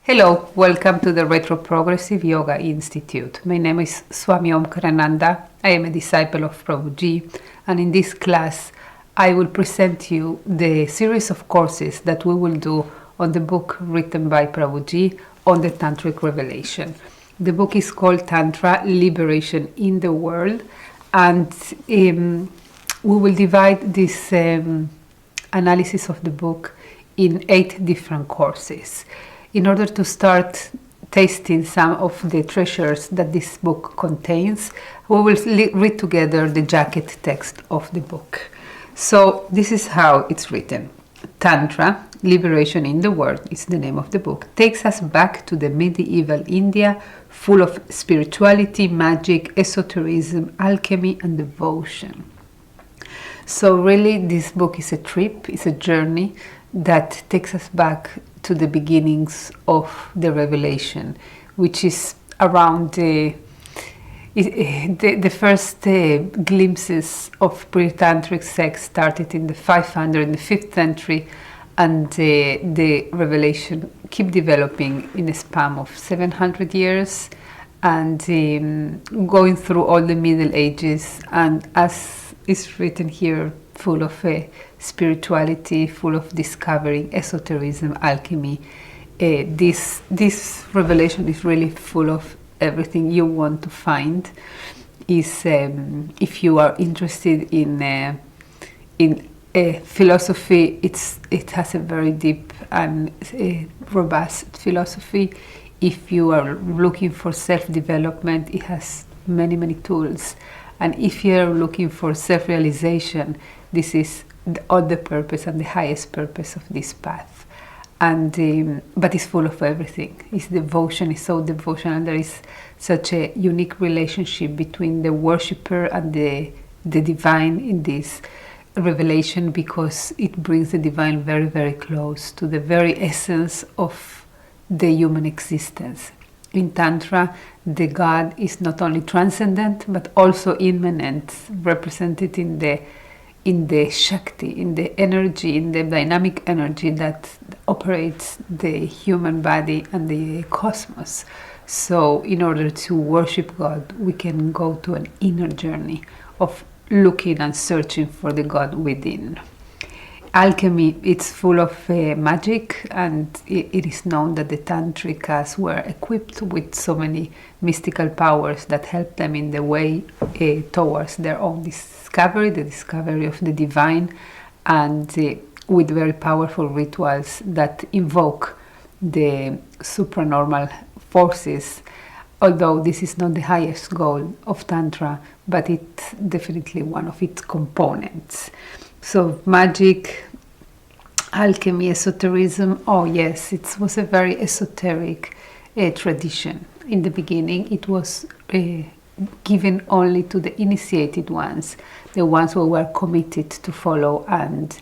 Hello, welcome to the Retroprogressive Yoga Institute. My name is Swami Omkarananda. I am a disciple of Prabhuji, and in this class I will present you the series of courses that we will do on the book written by Prabhuji on the Tantric revelation. The book is called Tantra, Liberation in the World, and we will divide this analysis of the book in 8 different courses. In order to start tasting some of the treasures that this book contains, we will read together the jacket text of the book. So this is how it's written. Tantra, Liberation in the World, is the name of the book, takes us back to the medieval India, full of spirituality, magic, esotericism, alchemy, and devotion. So really this book is a trip, it's a journey that takes us back to the beginnings of the revelation, which is around the first glimpses of pre-tantric sex started in the 500 in the 5th century, and the revelation keep developing in a span of 700 years, and going through all the Middle Ages, and as is written here, full of spirituality, full of discovering, esotericism, alchemy. This revelation is really full of everything you want to find. If you are interested in philosophy, it has a very deep and robust philosophy. If you are looking for self-development, it has many tools. And if you are looking for self-realization, this is the purpose and the highest purpose of this path. And but it's full of everything. It's devotion, it's so devotional. There is such a unique relationship between the worshipper and the divine in this revelation, because it brings the divine very close to the very essence of the human existence. In Tantra, the God is not only transcendent but also immanent, represented in the Shakti, in the energy, in the dynamic energy that operates the human body and the cosmos. So in order to worship God, we can go to an inner journey of looking and searching for the God within. Alchemy, it's full of magic, and it is known that the Tantrikas were equipped with so many mystical powers that help them in the way towards their own discovery, the discovery of the divine, and with very powerful rituals that invoke the supranormal forces. Although this is not the highest goal of Tantra, but it's definitely one of its components. So magic, alchemy, esotericism, oh yes, it was a very esoteric tradition. In the beginning, it was given only to the initiated ones, the ones who were committed to follow and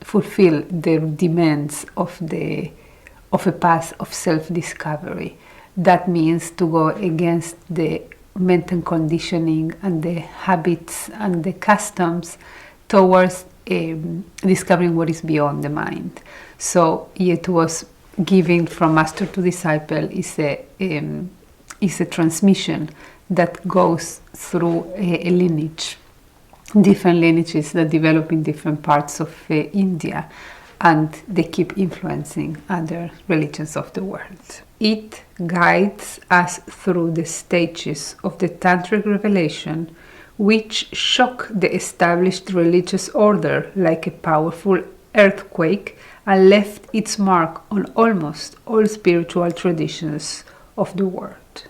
fulfill the demands of a path of self-discovery. That means to go against the mental conditioning and the habits and the customs towards discovering what is beyond the mind. So it was given from master to disciple is a transmission that goes through a lineage, different lineages that develop in different parts of India, and they keep influencing other religions of the world. It guides us through the stages of the Tantric revelation, which shock the established religious order like a powerful earthquake, and left its mark on almost all spiritual traditions of the world.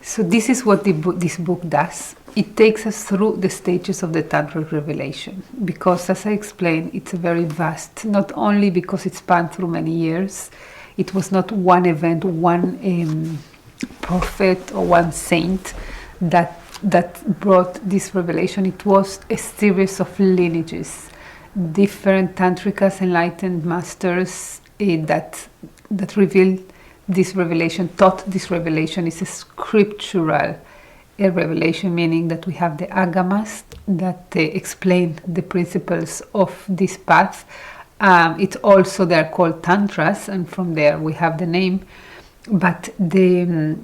So this is what this book does. It takes us through the stages of the Tantric revelation, because, as I explained, it's a very vast, not only because it spanned through many years. It was not one event, one prophet or one saint that brought this revelation. It was a series of lineages, different tantrikas, enlightened masters that revealed this revelation, taught this revelation. Is a scriptural revelation, meaning that we have the agamas that explain the principles of this path, It's also, they're called tantras, and from there we have the name. But the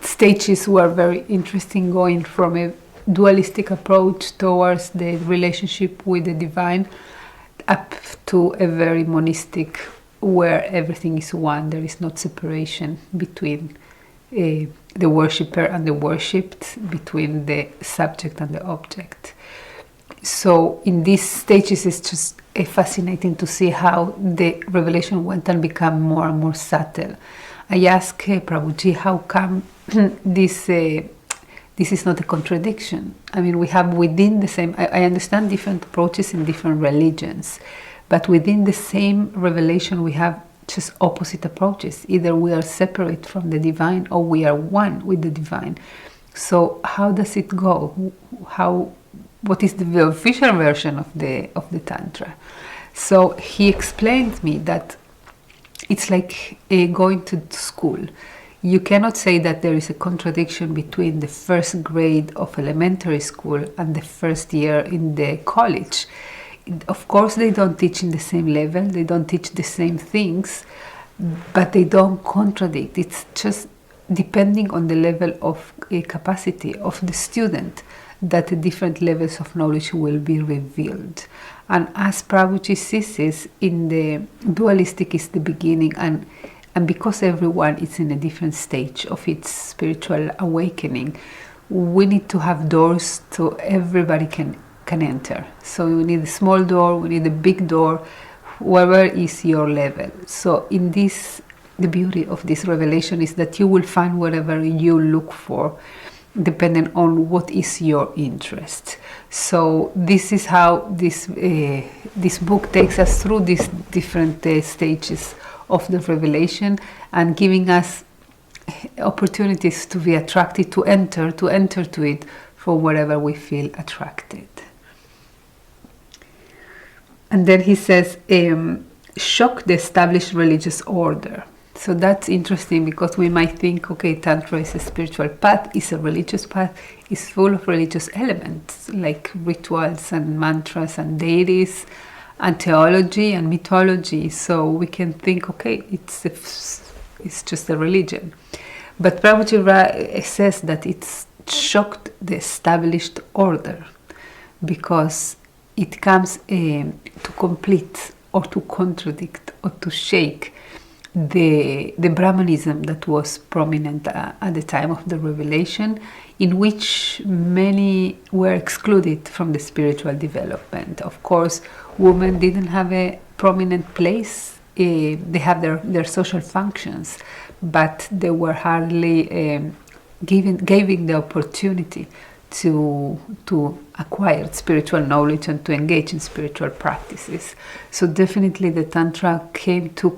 stages were very interesting, going from a dualistic approach towards the relationship with the divine, up to a very monastic, where everything is one. There is not separation between the worshipper and the worshipped, between the subject and the object. So in these stages, it's just fascinating to see how the revelation went and become more and more subtle. I asked Prabhuji, how come this is not a contradiction? I mean, we have within the same, I understand different approaches in different religions, but within the same revelation we have just opposite approaches. Either we are separate from the divine, or we are one with the divine. So how does it go? What is the official version of the Tantra? So he explained me that it's like going to school. You cannot say that there is a contradiction between the first grade of elementary school and the first year in the college. Of course, they don't teach in the same level, they don't teach the same things, but they don't contradict. It's just depending on the level of capacity of the student that the different levels of knowledge will be revealed. And as Prabhuji sees, in the dualistic is the beginning, and because everyone is in a different stage of its spiritual awakening, we need to have doors so everybody can enter. So we need a small door, we need a big door, wherever is your level. So in this, the beauty of this revelation is that you will find whatever you look for, depending on what is your interest. So this is how this book takes us through these different stages of the revelation, and giving us opportunities to be attracted, to enter to it for whatever we feel attracted. And then he says, shock the established religious order. So that's interesting, because we might think, okay, Tantra is a spiritual path, is a religious path, is full of religious elements like rituals and mantras and deities and theology and mythology. So we can think, okay, it's just a religion. But Prabhuji says that it's shocked the established order, because it comes to complete or to contradict or to shake the Brahmanism that was prominent at the time of the revelation, in which many were excluded from the spiritual development. Of course, women didn't have a prominent place. They have their social functions, but they were hardly giving the opportunity to acquire spiritual knowledge and to engage in spiritual practices. So definitely the Tantra came to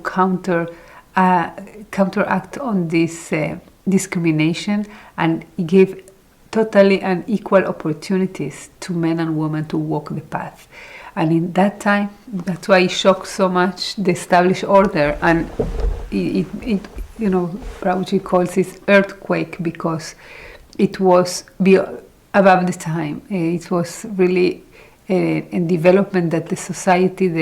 counteract on this discrimination, and gave totally and equal opportunities to men and women to walk the path. And in that time, that's why it shocked so much the established order, and it Prabhuji calls it earthquake, because it was above the time. It was really a development that the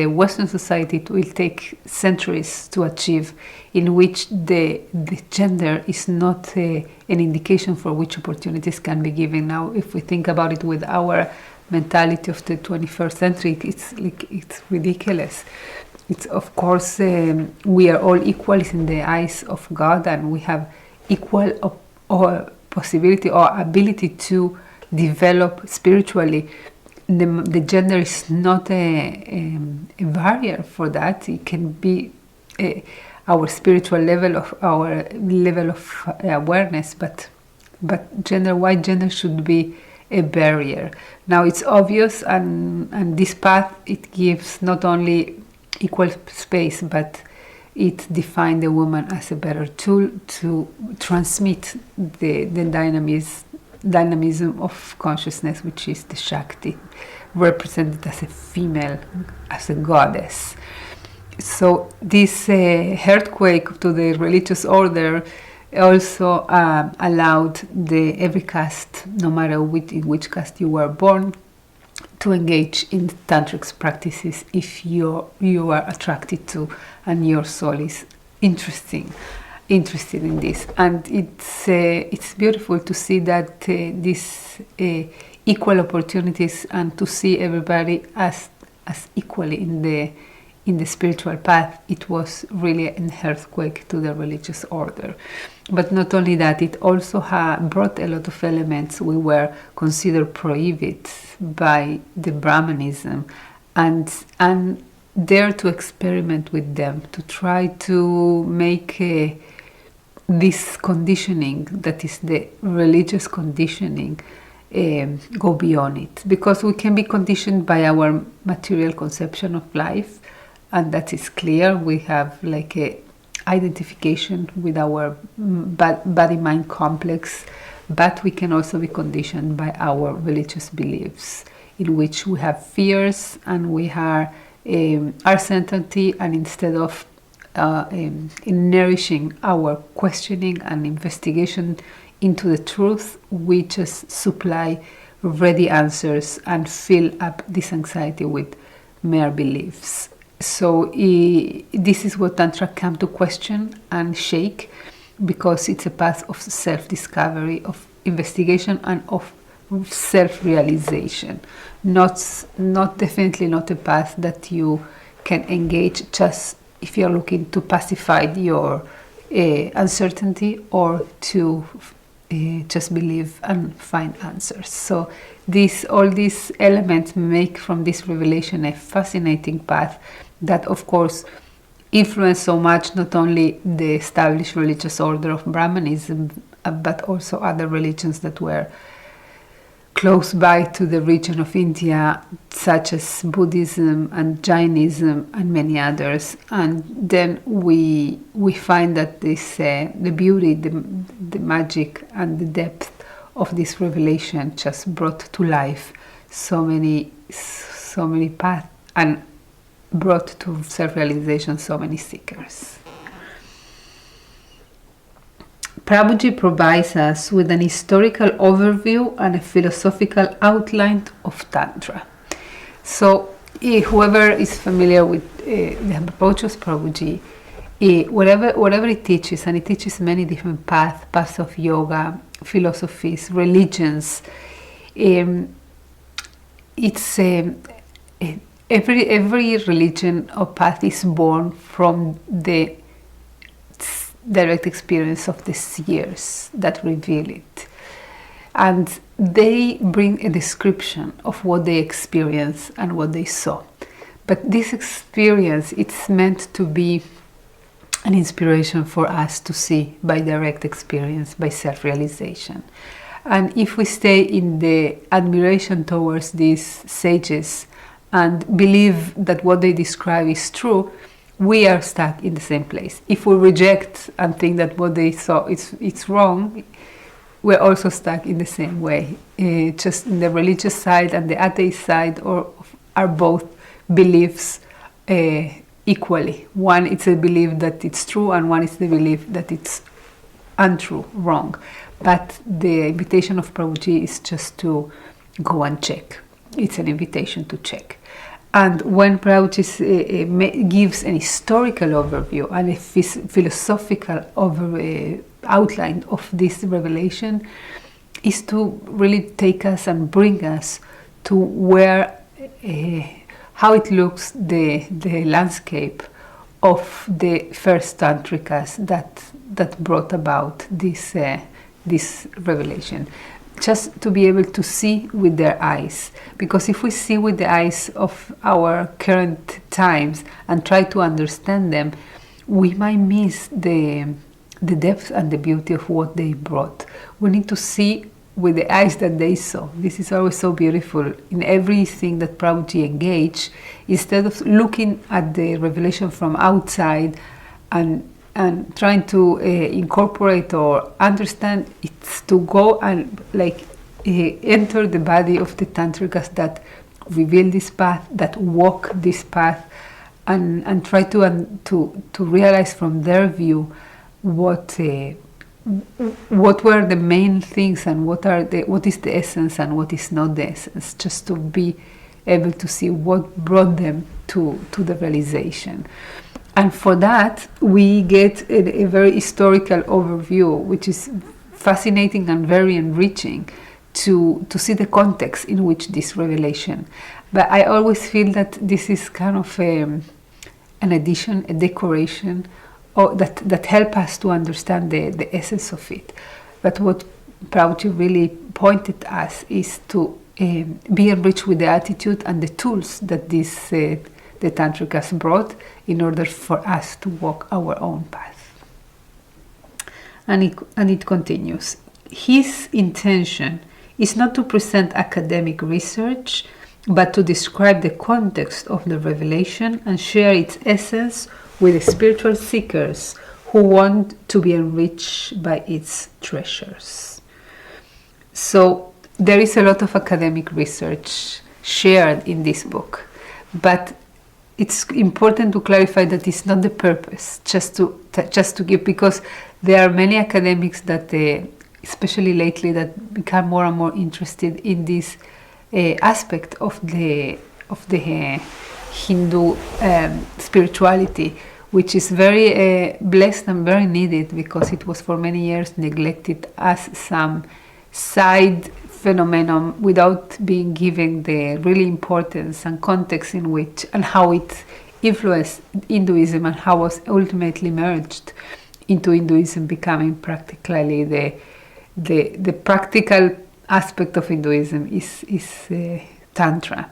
Western society, it will take centuries to achieve, in which the gender is not an indication for which opportunities can be given. Now, if we think about it with our mentality of the 21st century, it's ridiculous. It's, of course, we are all equal in the eyes of God, and we have equal possibility or ability to develop spiritually. The gender is not a barrier for that. It can be our spiritual level of awareness, but why gender should be a barrier? Now it's obvious, and this path, it gives not only equal space, but it defines the woman as a better tool to transmit the dynamism of consciousness, which is the Shakti, represented as a female, as a goddess. So this earthquake to the religious order also allowed every caste, no matter in which caste you were born, to engage in tantric practices if you are attracted to and your soul is interested in this. And it's beautiful to see that these equal opportunities, and to see everybody as equally in the spiritual path. It was really an earthquake to the religious order. But not only that, it also brought a lot of elements we were considered prohibited by the Brahmanism, and dare to experiment with them, to try to make this conditioning, that is the religious conditioning, go beyond it. Because we can be conditioned by our material conception of life, and that is clear. We have like a identification with our body-mind complex, but we can also be conditioned by our religious beliefs, in which we have fears and we are certainty, and instead of nourishing our questioning and investigation into the truth, we just supply ready answers and fill up this anxiety with mere beliefs. So this is what Tantra came to question and shake, because it's a path of self-discovery, of investigation, and of self-realization. Definitely not a path that you can engage just if you're looking to pacify your uncertainty, or to just believe and find answers. So all these elements make from this revelation a fascinating path that, of course, influenced so much not only the established religious order of Brahmanism, but also other religions that were close by to the region of India, such as Buddhism and Jainism and many others. And then we find that this the beauty, the magic, and the depth of this revelation just brought to life so many paths, and brought to self-realization so many seekers. Prabhuji provides us with an historical overview and a philosophical outline of Tantra. So whoever is familiar with the approach of Prabhuji, whatever it teaches, and it teaches many different paths of yoga, philosophies, religions, it's every religion or path is born from the direct experience of the seers that reveal it, and they bring a description of what they experienced and what they saw. But this experience, it's meant to be an inspiration for us to see by direct experience, by self-realization. And if we stay in the admiration towards these sages and believe that what they describe is true, we are stuck in the same place. If we reject and think that what they saw it's wrong, we're also stuck in the same way. Just in the religious side and the atheist side are both beliefs equally. One is a belief that it's true, and one is the belief that it's untrue, wrong. But the invitation of Prabhuji is just to go and check. It's an invitation to check. And when Prabhuji gives an historical overview and a philosophical outline of this revelation, is to really take us and bring us to where, how it looks, the landscape of the first tantrikas that brought about this revelation. Just to be able to see with their eyes, because if we see with the eyes of our current times and try to understand them, we might miss the depth and the beauty of what they brought. We need to see with the eyes that they saw. This is always so beautiful in everything that Prabhuji engaged. Instead of looking at the revelation from outside and trying to incorporate or understand, it's to go and enter the body of the tantrikas that reveal this path, that walk this path, and try to realize from their view what what were the main things and what is the essence and what is not the essence, just to be able to see what brought them to the realization. And for that, we get a very historical overview, which is fascinating and very enriching to see the context in which this revelation. But I always feel that this is kind of an addition, a decoration, or that help us to understand the essence of it. But what Prabhuji really pointed us is to be enriched with the attitude and the tools that this the Tantric has brought in order for us to walk our own path. And it continues. His intention is not to present academic research, but to describe the context of the revelation and share its essence with the spiritual seekers who want to be enriched by its treasures. So there is a lot of academic research shared in this book, but it's important to clarify that it's not the purpose, just to give, because there are many academics that, especially lately, that become more and more interested in this aspect of the Hindu spirituality, which is very blessed and very needed, because it was for many years neglected as some side phenomenon without being given the really importance and context in which and how it influenced Hinduism and how was ultimately merged into Hinduism, becoming practically the practical aspect of Hinduism is Tantra.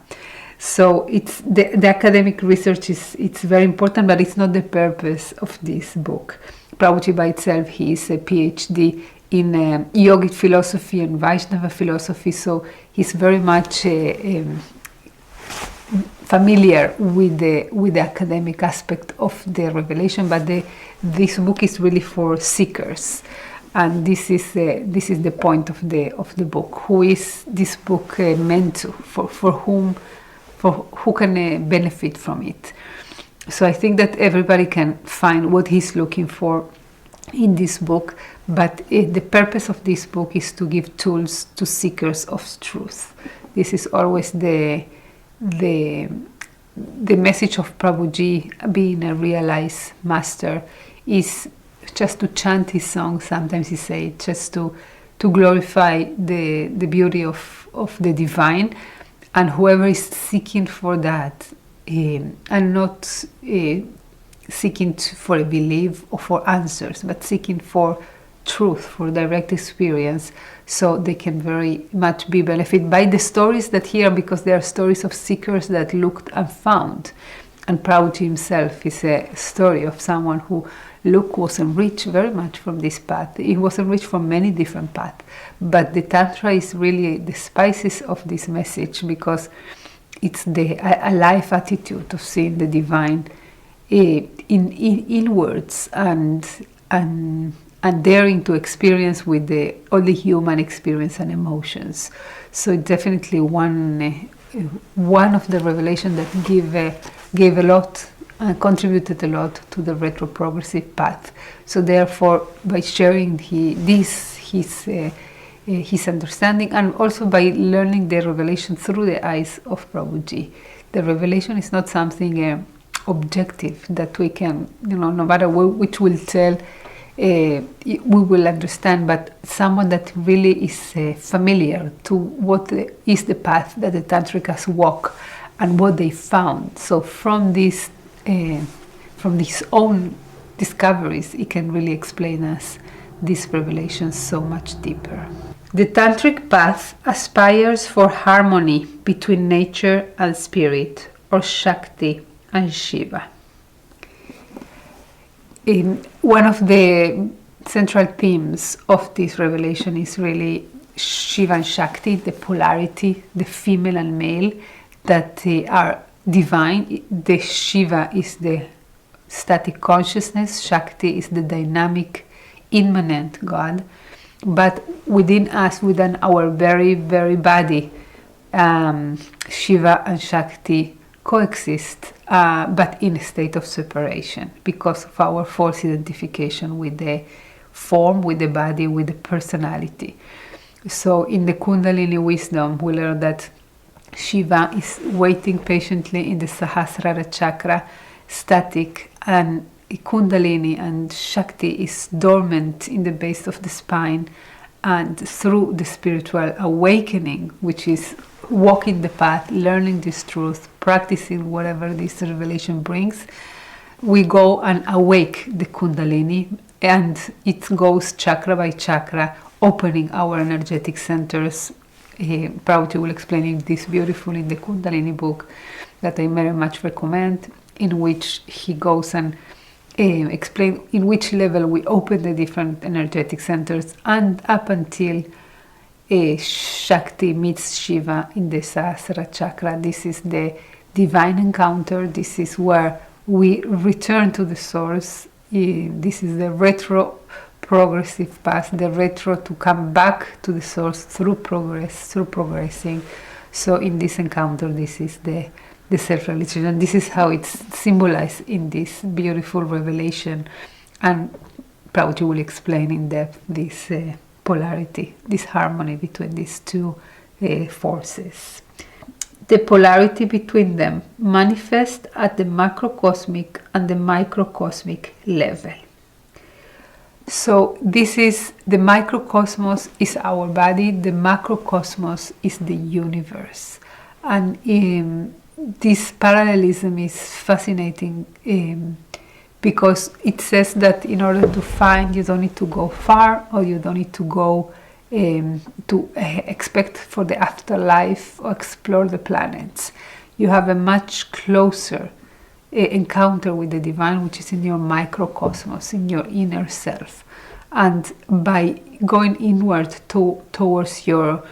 So it's the academic research it's very important, but it's not the purpose of this book. Prabhuji by itself, he is a PhD in yogic philosophy and Vaishnava philosophy, so he's very much familiar with the academic aspect of the revelation. But this book is really for seekers, and this is the point of the book. Who is this book meant to? For who can benefit from it? So I think that everybody can find what he's looking for in this book, but the purpose of this book is to give tools to seekers of truth. This is always the message of Prabhuji, being a realized master, is just to chant his song. Sometimes he say just to glorify the beauty of the divine, and whoever is seeking for that and not seeking for a belief or for answers, but seeking for truth, for direct experience, so they can very much be benefited by the stories that here, because they are stories of seekers that looked and found. And Prabhuji himself is a story of someone who was enriched very much from this path. He was enriched from many different paths, but the Tantra is really the spices of this message, because it's a life attitude of seeing the divine inwards and daring to experience with all the human experience and emotions. So definitely one of the revelations that gave a lot and contributed a lot to the retroprogressive path. So therefore, by sharing his understanding, and also by learning the revelation through the eyes of Prabhuji, the revelation is not something objective that we can, no matter which will tell, we will understand, but someone that really is familiar to what is the path that the Tantrikas walk and what they found. So from his own discoveries, he can really explain us these revelations so much deeper. The Tantric path aspires for harmony between nature and spirit, or Shakti and Shiva. One of the central themes of this revelation is really Shiva and Shakti, the polarity, the female and male, that are divine. The Shiva is the static consciousness, Shakti is the dynamic, immanent God. But within us, within our very, very body, Shiva and Shakti coexist, but in a state of separation, because of our false identification with the form, with the body, with the personality. So in the Kundalini wisdom, we learn that Shiva is waiting patiently in the Sahasrara chakra, static, and Kundalini and Shakti is dormant in the base of the spine. And through the spiritual awakening, which is walking the path, learning this truth, practicing whatever this revelation brings, we go and awake the Kundalini, and it goes chakra by chakra, opening our energetic centers. Prabhuji will explain this beautifully in the Kundalini book that I very much recommend, in which he goes and explain in which level we open the different energetic centers, and up until Shakti meets Shiva in the Sahasrara chakra. This is the divine encounter. This is where we return to the source. This is the retro-progressive path, the retro to come back to the source through progress, through progressing. So in this encounter, this is the self-realization, and this is how it's symbolized in this beautiful revelation. And Prabhuji will explain in depth this polarity, this harmony between these two forces. The polarity between them manifests at the macrocosmic and the microcosmic level. So this is the microcosmos is our body, the macrocosmos is the universe. And this parallelism is fascinating because it says that in order to find, you don't need to go far, or you don't need to go to expect for the afterlife or explore the planets. You have a much closer encounter with the divine, which is in your microcosmos, in your inner self. And by going inward towards your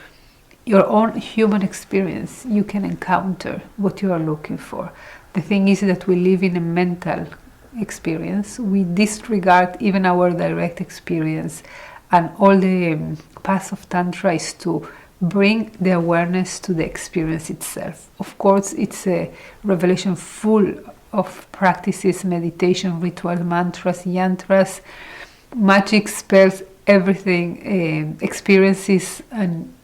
own human experience, you can encounter what you are looking for. The thing is that we live in a mental experience. We disregard even our direct experience, and all the path of Tantra is to bring the awareness to the experience itself. Of course, it's a revelation full of practices, meditation, ritual, mantras, yantras, magic, spells, everything, experiences, and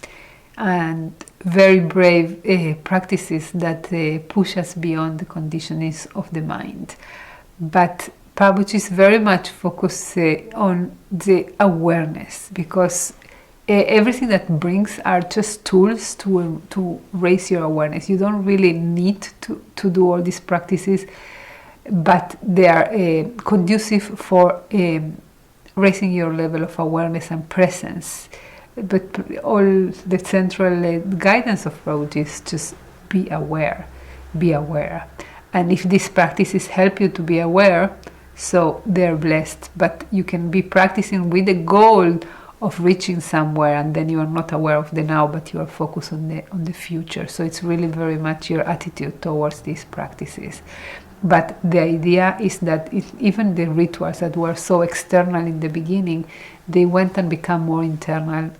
very brave practices that push us beyond the conditionings of the mind. But Prabhuji is very much focused on the awareness, because everything that brings are just tools to raise your awareness. You don't really need to do all these practices, but they are conducive for raising your level of awareness and presence. But all the central guidance of Prabhuji is just be aware, be aware. And if these practices help you to be aware, so they're blessed. But you can be practicing with the goal of reaching somewhere, and then you are not aware of the now, but you are focused on the future. So it's really very much your attitude towards these practices. But the idea is that even the rituals that were so external in the beginning, they went and become more internal,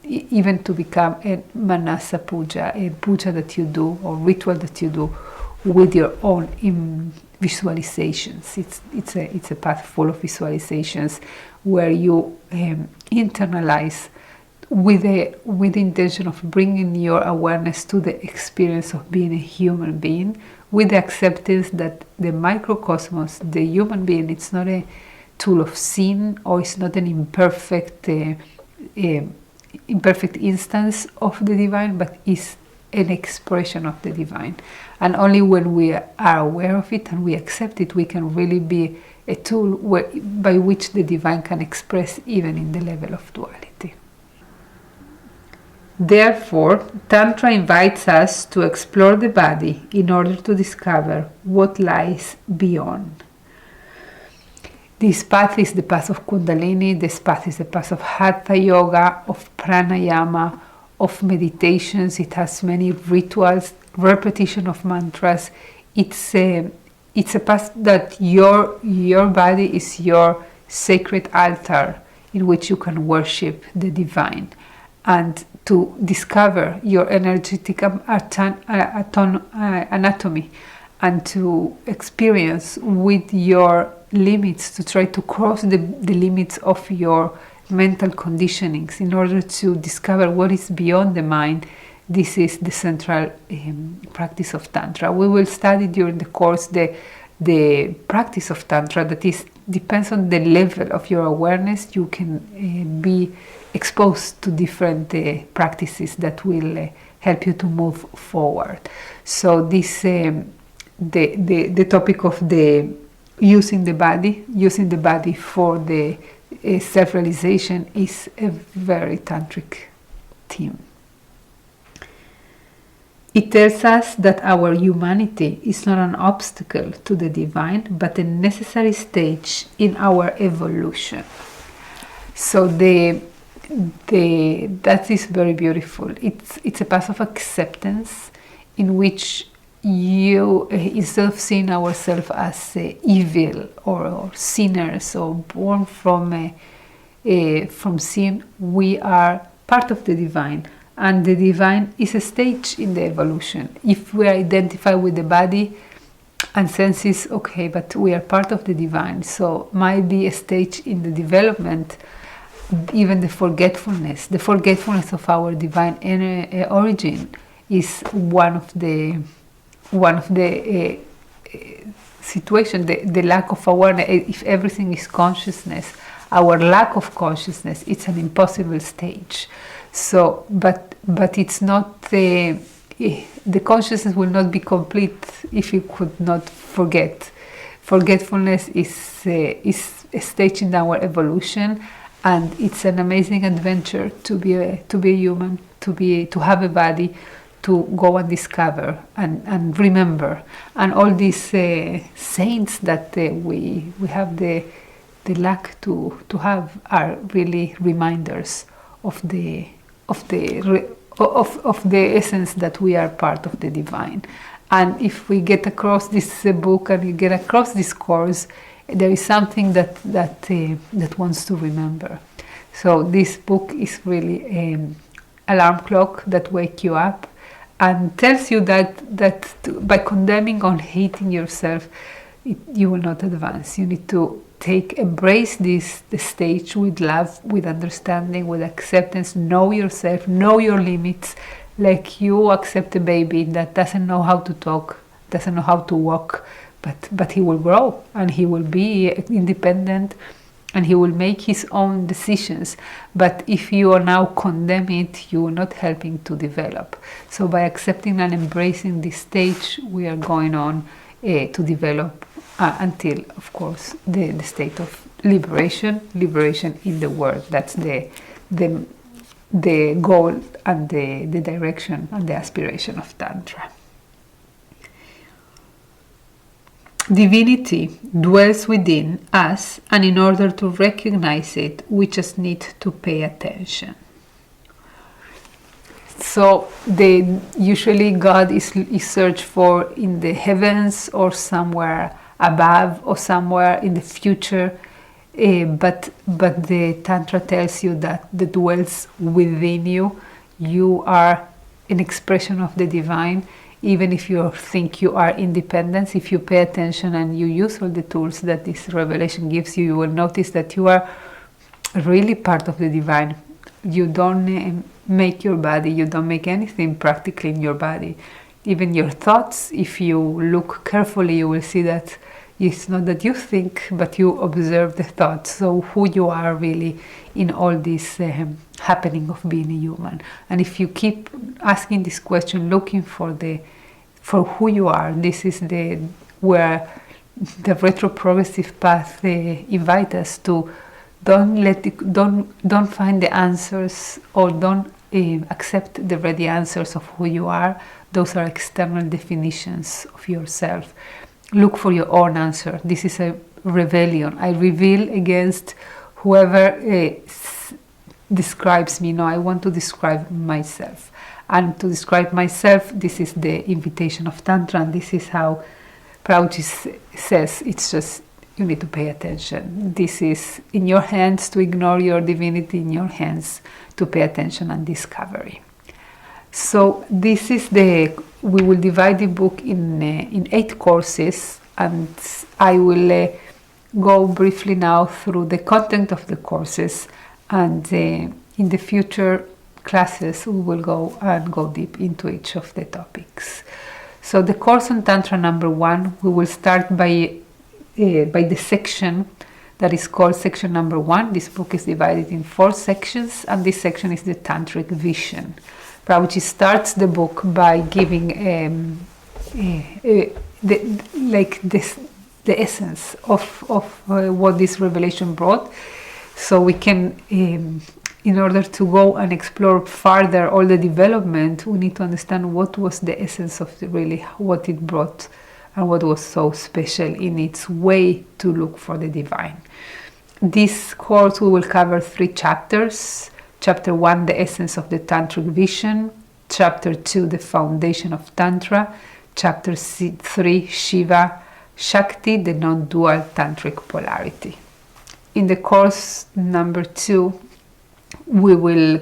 even to become a manasa puja, a puja that you do, or ritual that you do with your own visualizations. It's a path full of visualizations where you internalize with the intention of bringing your awareness to the experience of being a human being, with the acceptance that the microcosmos, the human being, it's not a tool of sin, or it's not an imperfect instance of the divine, but is an expression of the divine. And only when we are aware of it and we accept it, we can really be a tool by which the divine can express even in the level of duality. Therefore, Tantra invites us to explore the body in order to discover what lies beyond. This path is the path of Kundalini, this path is the path of Hatha Yoga, of Pranayama, of meditations. It has many rituals, repetition of mantras. It's a path that your body is your sacred altar in which you can worship the divine, and to discover your energetic anatomy, and to experience with your limits, to try to cross the limits of your mental conditionings in order to discover what is beyond the mind. This is the central practice of Tantra. We will study during the course the practice of Tantra that depends on the level of your awareness. You can be exposed to different practices that will help you to move forward. So this the topic of the using the body for the self-realization is a very tantric theme. It tells us that our humanity is not an obstacle to the divine, but a necessary stage in our evolution. So that is very beautiful. It's a path of acceptance in which you, instead of seeing ourselves as evil or sinners or born from sin, we are part of the divine. And the divine is a stage in the evolution. If we identify with the body and senses, okay, but we are part of the divine, so might be a stage in the development. Even the forgetfulness of our divine origin is one of the situation. The lack of awareness. If everything is consciousness, our lack of consciousness, it's an impossible stage. So, but it's not the consciousness will not be complete if you could not forget. Forgetfulness is a stage in our evolution, and it's an amazing adventure to be a human, to have a body, to go and discover and remember. And all these saints that we have the luck to have are really reminders of the essence that we are part of the divine. And if we get across this book and you get across this course, there is something that wants to remember. So this book is really an alarm clock that wakes you up and tells you that by condemning or hating yourself, you will not advance. You need to embrace the stage with love, with understanding, with acceptance. Know yourself, know your limits, like you accept a baby that doesn't know how to talk, doesn't know how to walk, but he will grow and he will be independent and he will make his own decisions. But if you are now condemning it, you are not helping to develop. So by accepting and embracing this stage, we are going on to develop until, of course, the state of liberation in the world. That's the goal and the direction and the aspiration of Tantra. Divinity dwells within us, and in order to recognize it, we just need to pay attention. So usually God is searched for in the heavens or somewhere above or somewhere in the future, but the Tantra tells you that the dwells within you. You are an expression of the divine. Even if you think you are independent, if you pay attention and you use all the tools that this revelation gives you, you will notice that you are really part of the divine. You don't make your body, you don't make anything practically in your body. Even your thoughts, if you look carefully, you will see that it's not that you think, but you observe the thoughts. So who you are really in all this happening of being a human. And if you keep asking this question, looking for who you are, this is where the retroprogressive path invite us to. Don't find the answers, or don't accept the ready answers of who you are. Those are external definitions of yourself. Look for your own answer. This is a rebellion. I rebel against whoever describes me. No, I want to describe myself. And to describe myself, this is the invitation of Tantra, and this is how Prabhuji says, it's just, you need to pay attention. This is in your hands to ignore your divinity, in your hands to pay attention and discovery. So this is we will divide the book in 8 courses, and I will go briefly now through the content of the courses, and in the future classes we will go deep into each of the topics. So the course on Tantra number 1, we will start by the section that is called section number 1. This book is divided in 4 sections, and this section is the Tantric vision. Prabhuji starts the book by giving the essence of what this revelation brought, so we can, in order to go and explore further all the development, we need to understand what was the essence of what it brought and what was so special in its way to look for the divine. This course we will cover 3 chapters. Chapter 1, the essence of the Tantric vision. Chapter 2, the foundation of Tantra. Chapter 3, Shiva, Shakti, the non-dual Tantric polarity. In the course number 2, we will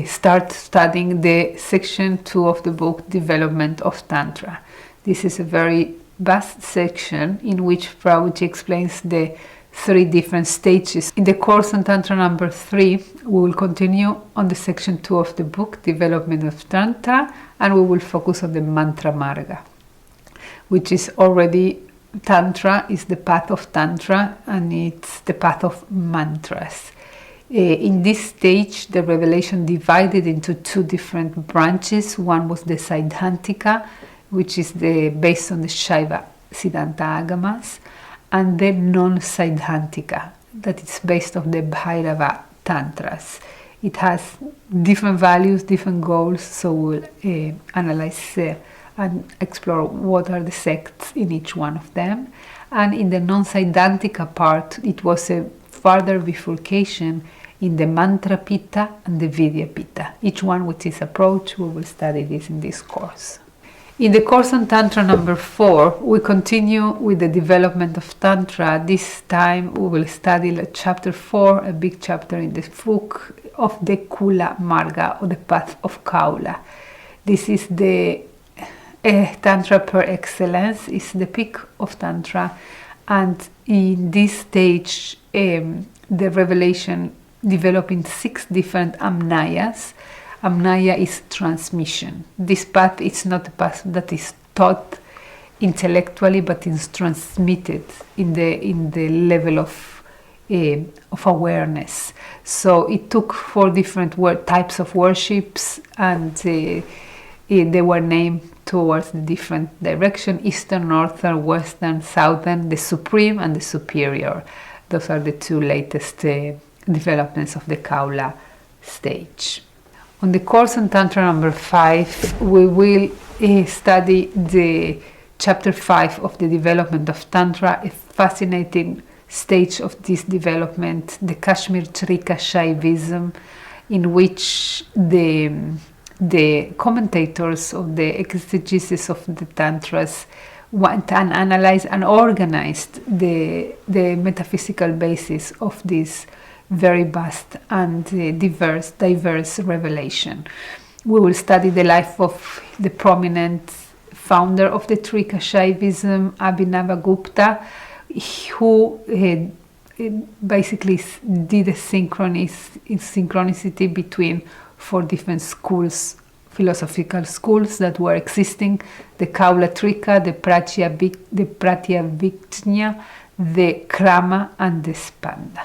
start studying the section 2 of the book, Development of Tantra. This is a very vast section in which Prabhuji explains the 3 different stages. In the course on Tantra number 3, we will continue on the section 2 of the book, Development of Tantra, and we will focus on the Mantra Marga, which is already Tantra, is the path of Tantra, and it's the path of mantras. In this stage, the revelation divided into 2 different branches. One was the Siddhantika, which is based on the Shaiva Siddhanta Agamas, and the non-Siddhantika, that is based on the Bhairava Tantras. It has different values, different goals, so we'll analyze and explore what are the sects in each one of them. And in the non-Siddhantika part, it was a further bifurcation in the Mantra Pitta and the Vidya Pitta. Each one with its approach. We will study this in this course. In the course on Tantra number 4, we continue with the development of Tantra. This time we will study chapter 4, a big chapter in the book of the Kula Marga, or the path of Kaula. This is the Tantra per excellence, is the peak of Tantra, and in this stage the revelation developed in 6 different amnayas. Amnaya is transmission. This path is not a path that is taught intellectually, but is transmitted in the level of awareness. So it took 4 different types of worships, and they were named towards the different direction: Eastern, Northern, Western, Southern, the Supreme and the Superior. Those are the 2 latest developments of the Kaula stage. On the course on Tantra number 5, we will study the chapter 5 of the development of Tantra, a fascinating stage of this development, the Kashmir Trika Shaivism, in which the commentators of the exegesis of the Tantras went and analyzed and organized the metaphysical basis of this very vast and diverse revelation. We will study the life of the prominent founder of the Trika Shaivism, Abhinavagupta, who basically did a synchronicity between 4 different schools, philosophical schools that were existing: the Kaula Trika, the Pratyavijna, the Krama, and the Spanda.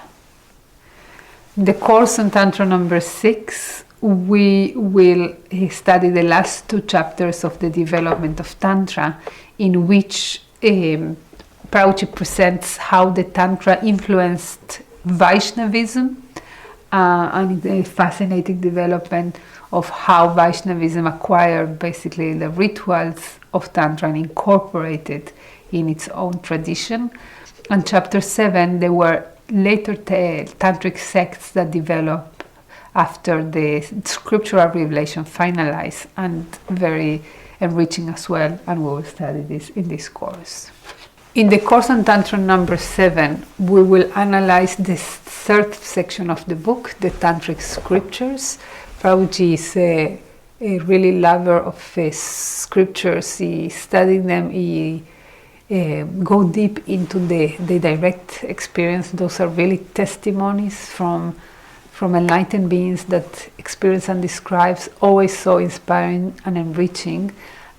The course on Tantra number 6, we will study the last 2 chapters of the development of Tantra, in which Prabhuji presents how the Tantra influenced Vaishnavism, and a fascinating development of how Vaishnavism acquired basically the rituals of Tantra and incorporated in its own tradition. And chapter 7, there were later tantric sects that developed after the scriptural revelation finalized, and very enriching as well, and we will study this in this course. In the course on Tantra number 7, we will analyze the 3rd section of the book, the Tantric scriptures. Prabhuji is a really lover of scriptures. He studied them, he go deep into the direct experience. Those are really testimonies from enlightened beings that experience and describes, always so inspiring and enriching.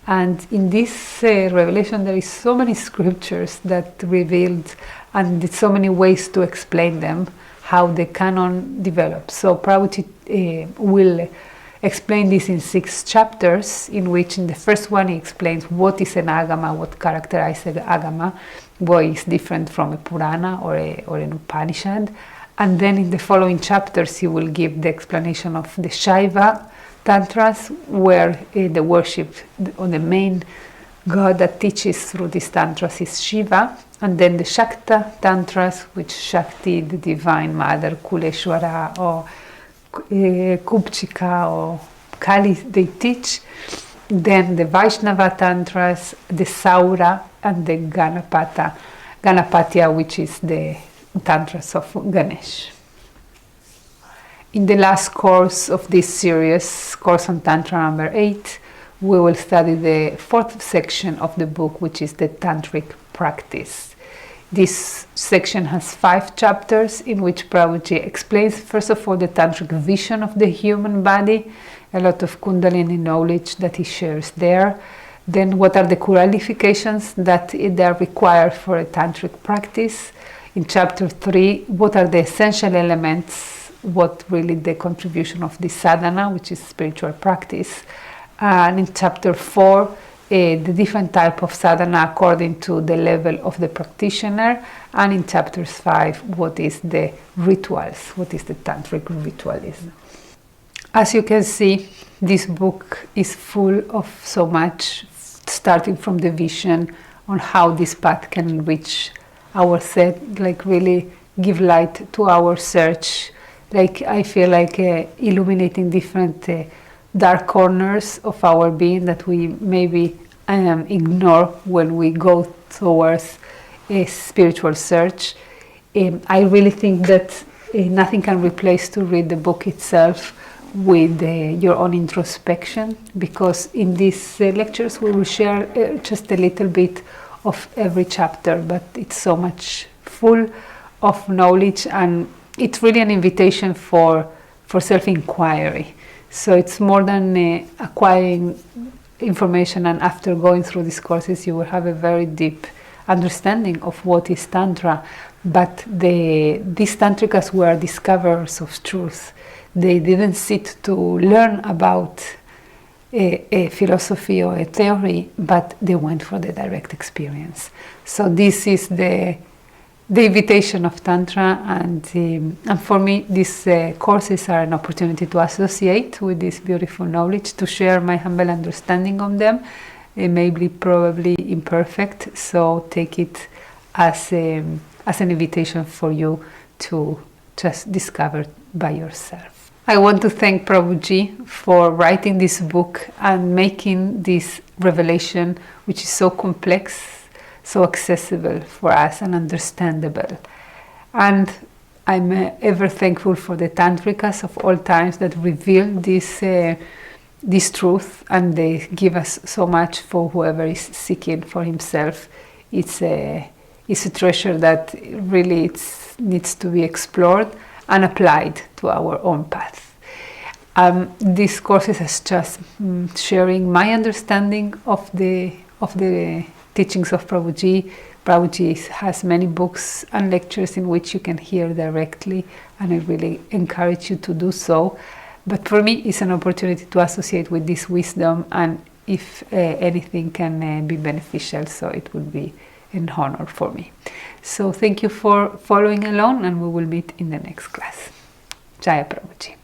And in this revelation, there is so many scriptures that revealed, and so many ways to explain them, how the canon develops. So Prabhuji will explain this in 6 chapters, in which in the first one he explains what is an agama, what characterizes an agama, what is different from a Purana or an Upanishad. And then in the following chapters he will give the explanation of the Shaiva Tantras, where the worship on the main god that teaches through these Tantras is Shiva. And then the Shakta Tantras, which Shakti, the Divine Mother, Kuleshwara, or Kupchika, or Kali, they teach. Then the Vaishnava Tantras, the Saura, and the Ganapatya, which is the Tantras of Ganesh. In the last course of this series, course on Tantra number 8, we will study the 4th section of the book, which is the Tantric practice. This section has 5 chapters in which Prabhuji explains, first of all, the Tantric vision of the human body, a lot of Kundalini knowledge that he shares there. Then what are the qualifications that are required for a Tantric practice. In chapter 3, what are the essential elements, what really the contribution of the sadhana, which is spiritual practice. And in chapter 4, the different type of sadhana according to the level of the practitioner. And in chapters 5, what is the rituals, what is the tantric ritualism. As you can see, this book is full of so much, starting from the vision on how this path can reach our set, like really give light to our search. Like I feel like illuminating different dark corners of our being that we maybe ignore when we go towards a spiritual search. I really think that nothing can replace to read the book itself with your own introspection, because in these lectures we will share just a little bit of every chapter, but it's so much full of knowledge, and it's really an invitation for self-inquiry. So it's more than acquiring information, and after going through these courses you will have a very deep understanding of what is Tantra. But these Tantrikas were discoverers of truth. They didn't sit to learn about a philosophy or a theory, but they went for the direct experience. So this is the invitation of Tantra, and for me these courses are an opportunity to associate with this beautiful knowledge, to share my humble understanding of them. It may be probably imperfect, so take it as an invitation for you to just discover by yourself. I want to thank Prabhuji for writing this book and making this revelation, which is so complex, so accessible for us and understandable. And I'm ever thankful for the Tantrikas of all times that reveal this truth, and they give us so much for whoever is seeking for himself. It's a treasure that really needs to be explored and applied to our own path. This course is just sharing my understanding of the teachings of Prabhuji. Prabhuji has many books and lectures in which you can hear directly, and I really encourage you to do so. But for me, it's an opportunity to associate with this wisdom, and if anything can be beneficial, so it would be an honor for me. So thank you for following along, and we will meet in the next class. Jaya Prabhuji.